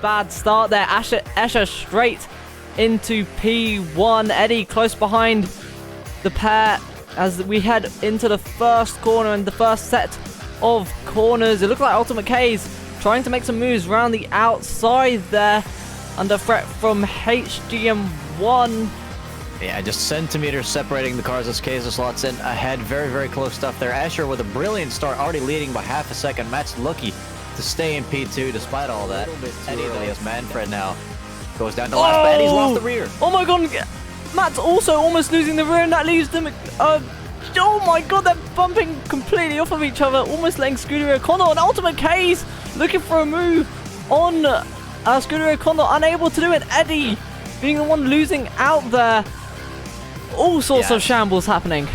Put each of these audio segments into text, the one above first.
bad start there. Escher straight into P1. Eddie close behind the pair as we head into the first corner and the first set of corners. It looks like Ultimate K's trying to make some moves around the outside there, under threat from HGM1. Yeah, just centimeters separating the cars as Keza slots in ahead. Very, very close stuff there. Escher with a brilliant start, already leading by half a second. Matt's lucky to stay in P2 despite all that. Eddie, though, he has Manfred now. Goes down to last, but Eddie's lost the rear. Oh my god, Matt's also almost losing the rear, and that leaves them... oh my god, they're bumping completely off of each other, almost letting Scuderia Condor and Ultimate K's looking for a move on Scuderia Condor, unable to do it. Eddie being the one losing out there. All sorts of shambles happening.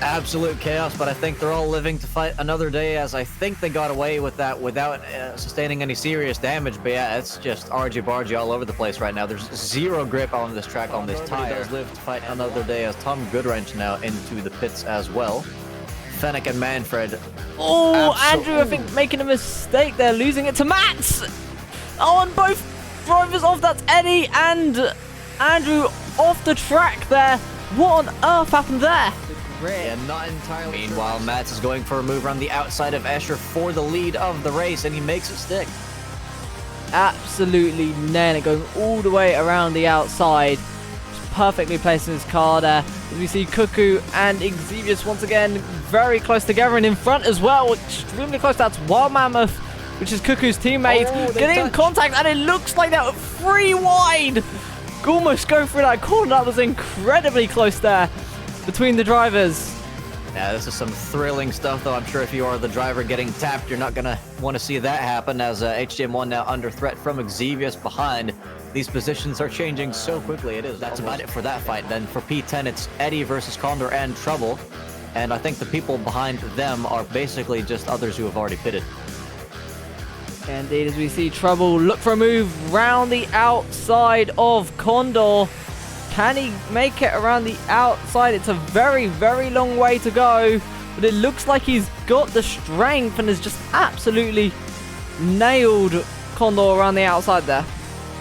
Absolute chaos, but I think they're all living to fight another day, as I think they got away with that without sustaining any serious damage. But yeah, it's just argy-bargy all over the place right now. There's zero grip on this track, on this tire. Does live to fight another day, as Tom Goodwrench now into the pits as well. Fennec and Manfred. Oh, Andrew, I think making a mistake there, losing it to Mats. Oh, and both drivers off. That's Eddie and Andrew off the track there. What on earth happened there? Yeah, not entirely. Meanwhile, Mats is going for a move around the outside of Escher for the lead of the race, and he makes it stick. Absolutely nailing it, going all the way around the outside. Just perfectly placing his car there. As we see Cuckoo and Exevius once again very close together, and in front as well, extremely close. That's Wild Mammoth, which is Cuckoo's teammate, getting in contact, and it looks like they're 3 wide. Almost go through that corner. That was incredibly close there between the drivers. Yeah, this is some thrilling stuff, though. I'm sure if you are the driver getting tapped, you're not going to want to see that happen, as HGM1 now under threat from Exevius behind. These positions are changing so quickly. That's about it for that fight. Then for P10, it's Eddie versus Condor and Trouble. And I think the people behind them are basically just others who have already pitted. Indeed, as we see Trouble look for a move round the outside of Condor. Can he make it around the outside? It's a very, very long way to go, but it looks like he's got the strength and has just absolutely nailed Condor around the outside there.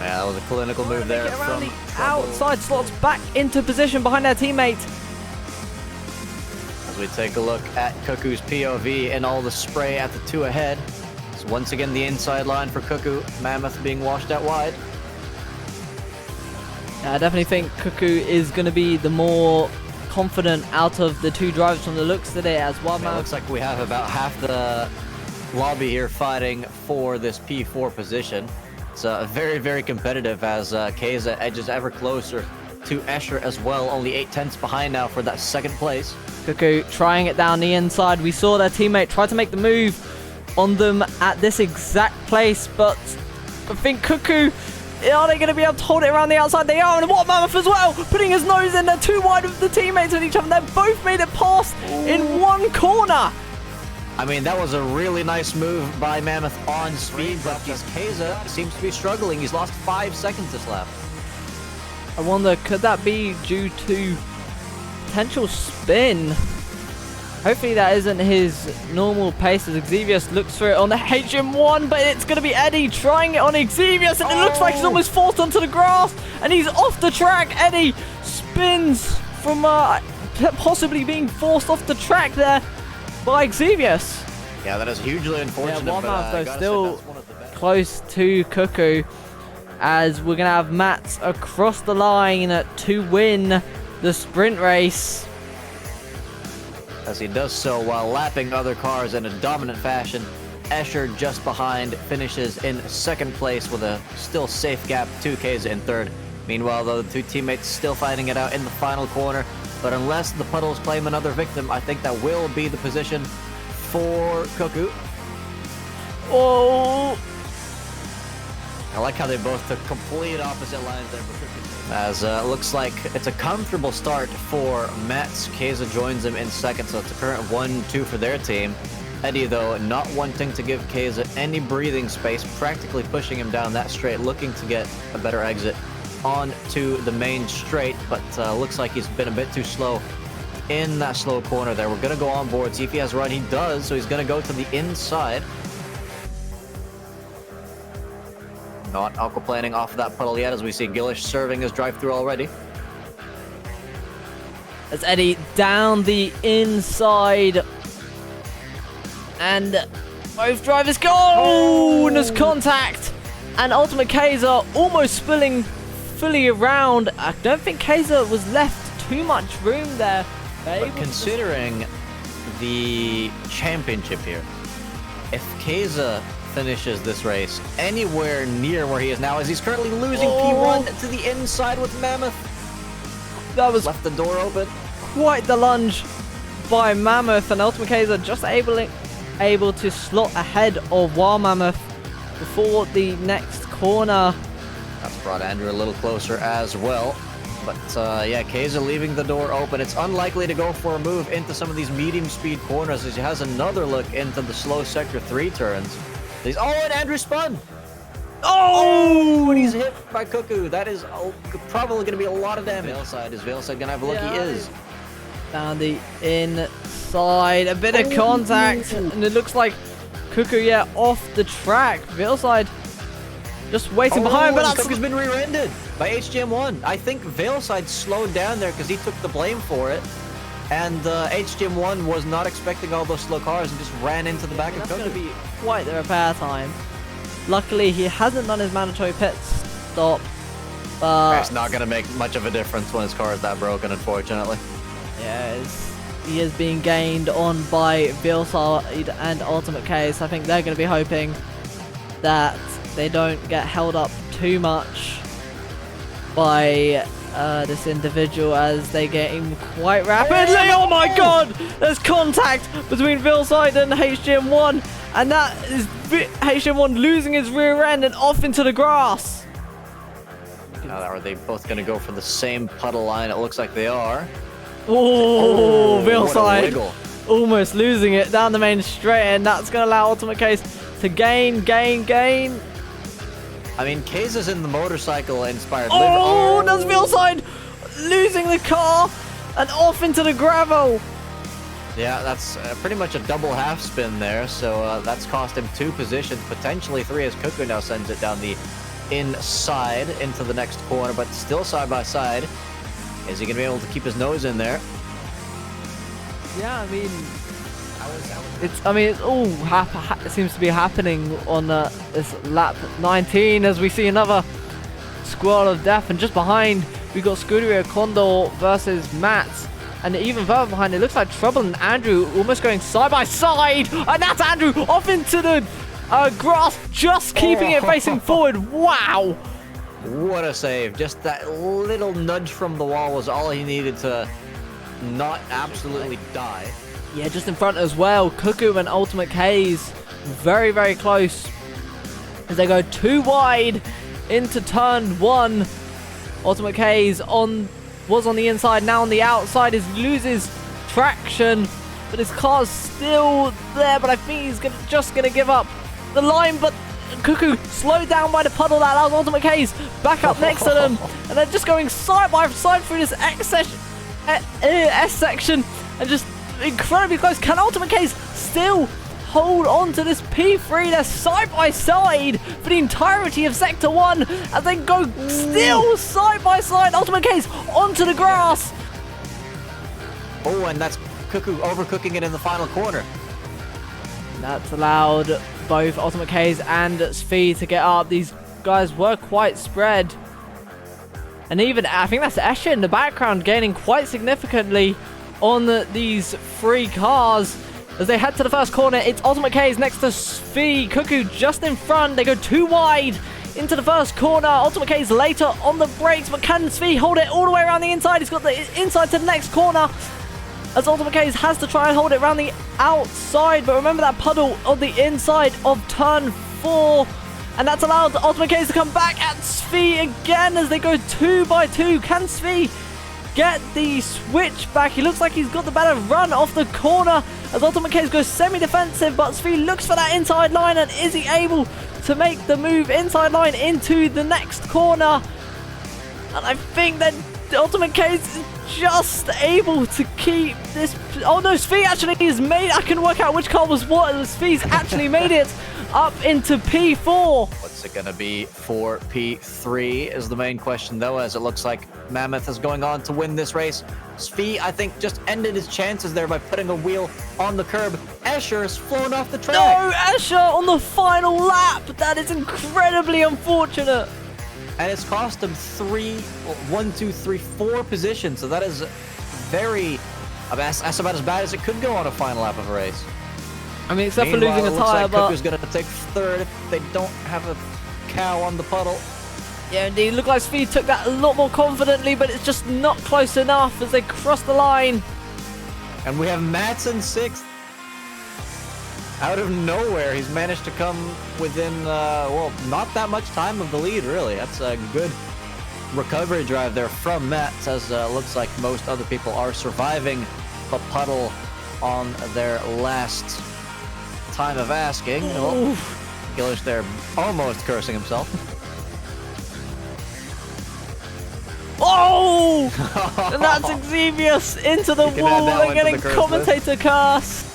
Yeah, that was a clinical move there from the Trouble. Outside, slots back into position behind their teammate. As we take a look at Cuckoo's POV and all the spray at the 2 ahead. So once again, the inside line for Cuckoo. Mammoth being washed out wide. I definitely think Cuckoo is going to be the more confident out of the 2 drivers from the looks today, as well. It looks like we have about half the lobby here fighting for this P4 position. It's very, very competitive, as Keza edges ever closer to Escher as well. Only 8/10 behind now for that 2nd place. Cuckoo trying it down the inside. We saw their teammate try to make the move on them at this exact place, but I think Cuckoo... are they going to be able to hold it around the outside? They are, and What Mammoth as well, putting his nose in. They're 2 wide of the teammates with each other. They've both made it past in 1 corner. I mean, that was a really nice move by Mammoth on speed, but Keza seems to be struggling. He's lost 5 seconds this lap. I wonder, could that be due to potential spin? Hopefully that isn't his normal pace, as Exevius looks for it on the HM1, but it's going to be Eddie trying it on Exevius, and it looks like he's almost forced onto the grass, and he's off the track. Eddie spins from possibly being forced off the track there by Exevius. Yeah, that is hugely unfortunate. Yeah, Mammoth, though, still close to Cuckoo, as we're going to have Mats across the line to win the sprint race. As he does so while lapping other cars in a dominant fashion. Escher just behind finishes in 2nd place with a still safe gap to Keza in 3rd. Meanwhile, though, the 2 teammates still fighting it out in the final corner. But unless the puddles claim another victim, I think that will be the position for Cuckoo. Oh! I like how they both took complete opposite lines there. As it looks like it's a comfortable start for Mats. Keza joins him in 2nd, so it's a current 1-2 for their team. Eddie, though, not wanting to give Keza any breathing space, practically pushing him down that straight, looking to get a better exit onto the main straight, but looks like he's been a bit too slow in that slow corner there. We're going to go on board, see if he has a run. He does, so he's going to go to the inside. Not aquaplaning off of that puddle yet, as we see Gillish serving his drive-through already. As Eddie down the inside. And both drivers go! Oh, and there's contact! And Ultimate Kaiser almost spilling fully around. I don't think Kaiser was left too much room there. But considering the championship here, if Kaiser finishes this race anywhere near where he is now, as he's currently losing P1 to the inside with Mammoth. That was left the door open. Quite the lunge by Mammoth, and Ultimate Kaiser just able to slot ahead of Wild Mammoth before the next corner. That's brought Andrew a little closer as well. But yeah, Kaiser leaving the door open. It's unlikely to go for a move into some of these medium speed corners, as he has another look into the slow sector 3 turns. And Andrew spun. Oh, and he's hit by Cuckoo. That is probably going to be a lot of damage. Veilside, is Veilside going to have a look? He is. Down the inside, a bit of contact, and it looks like Cuckoo, off the track. Veilside just waiting behind, but that's Cuckoo's been rear-ended by HGM1. I think Veilside slowed down there because he took the blame for it, and HGM1 was not expecting all those slow cars and just ran into the back of Cuckoo. That's going to be quite the repair time. Luckily, he hasn't done his mandatory pit stop, but it's not going to make much of a difference when his car is that broken, unfortunately. Yeah, he is being gained on by Veilside and Ultimate Case. I think they're going to be hoping that they don't get held up too much by this individual, as they get him quite rapidly. Oh my god! There's contact between Veilside and HGM1, and that is HGM1 losing his rear end and off into the grass. Now, are they both going to go for the same puddle line? It looks like they are. Oh, Veilside almost losing it down the main straight, and that's going to allow Ultimate Case to gain. I mean, Case is in the motorcycle-inspired liver. Oh, that's Veilside losing the car and off into the gravel. Yeah, that's pretty much a double half spin there, so that's cost him 2 positions, potentially 3, as Cuckoo now sends it down the inside into the next corner, but still side by side. Is he going to be able to keep his nose in there? Yeah, I mean, it's all it seems to be happening on this lap 19, as we see another squad of death, and just behind we got Scuderia Condor versus Matt, and even further behind it looks like Trouble and Andrew almost going side by side, and that's Andrew off into the grass, just keeping it facing forward. Wow! What a save. Just that little nudge from the wall was all he needed to not absolutely die. Yeah, just in front as well. Cuckoo and Ultimate K's very, very close as they go too wide into turn 1. Ultimate K's was on the inside, now on the outside. He loses traction, but his car's still there, but I think he's just going to give up the line, but Cuckoo slowed down by the puddle. That allows Ultimate K's back up next to them, and they're just going side by side through this S section, and just incredibly close. Can Ultimate K's still hold on to this P3? They're side by side for the entirety of Sector 1, as they go still side by side. Ultimate K's onto the grass. Oh, and that's Cuckoo overcooking it in the final corner. That's allowed both Ultimate K's and Svi to get up. These guys were quite spread. And even, I think that's Escher in the background gaining quite significantly on these 3 cars. As they head to the first corner, it's Ultimate K's next to Svi. Cuckoo just in front. They go too wide into the first corner. Ultimate K's later on the brakes, but can Svi hold it all the way around the inside? He's got the inside to the next corner, as Ultimate Case has to try and hold it around the outside. But remember that puddle on the inside of turn 4. And that's allowed Ultimate Case to come back at Svi again as they go 2 by 2. Can Svi get the switch back? He looks like he's got the better run off the corner as Ultimate Case goes semi-defensive. But Svi looks for that inside line, and is he able to make the move inside line into the next corner? And I think that The Ultimate Case is just able to keep this. Oh no, Svi actually is made. I can work out which car was what. Svi's actually made it up into P4. What's it gonna be for P3 is the main question, though, as it looks like Mammoth is going on to win this race. Svi, I think, just ended his chances there by putting a wheel on the curb. Escher has flown off the track. No, Escher on the final lap. That is incredibly unfortunate. And it's cost him 4 positions. So that is that's about as bad as it could go on a final lap of a race. I mean, except for losing a tire, but Cooper's going to take third if they don't have a cow on the puddle. Yeah, indeed. Looked like Svi took that a lot more confidently, but it's just not close enough as they cross the line. And we have Madsen 6th. Out of nowhere, he's managed to come within, well, not that much time of the lead, really. That's a good recovery drive there from Matt, as looks like most other people are surviving the puddle on their last time of asking. Oh, Gillish there almost cursing himself. Oh! And that's Xavius into the wall and getting commentator curse.